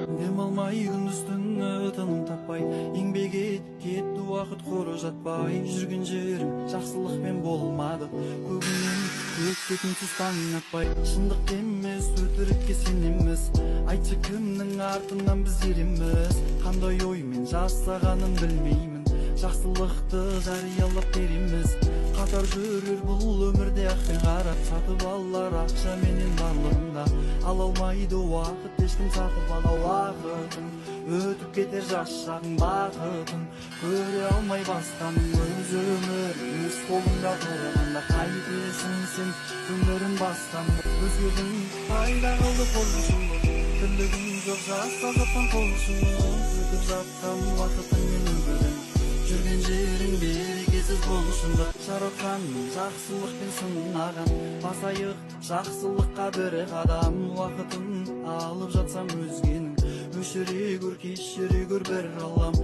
Дем алмай күндіз-түні тыным таппай, еңбек етіп кетті уақыт құры жатпай. Жүрген жерім жақсылықпен болмады, көбінен өтпейтінсіз таң атпай. Шындық емес, өтірікке сенеміз, айтшы кімнің артынан біз ереміз. Қандай оймен жасағанын білмеймін, жақсылықты жариялап береміз. Қатар жүрер бұл өмірде ақпен қарап, сатып алар ақша менен барлығында. Ала алмайды уақыт, ешкім сатып ала уақытын. Өтіп кетер жас шағың бақытын, көре алмай басқаның өз өмір өз қолыңда тұрғанда. Қайтесің сен өмірін басқан, өзгердің пайда қылды қоршын. Тірлігің жоқ жасқа жатқан қоршын, өтіп жатқан уақытың мен өмірің. Жүрген жерің берекесіз болшынды, жаратқанның жақсылықпен сынаған. Басайық жақсылыққа бір қадам, уақытын алып жатсам өзгенің. Өшіре көр, кешіре көр бір аллам.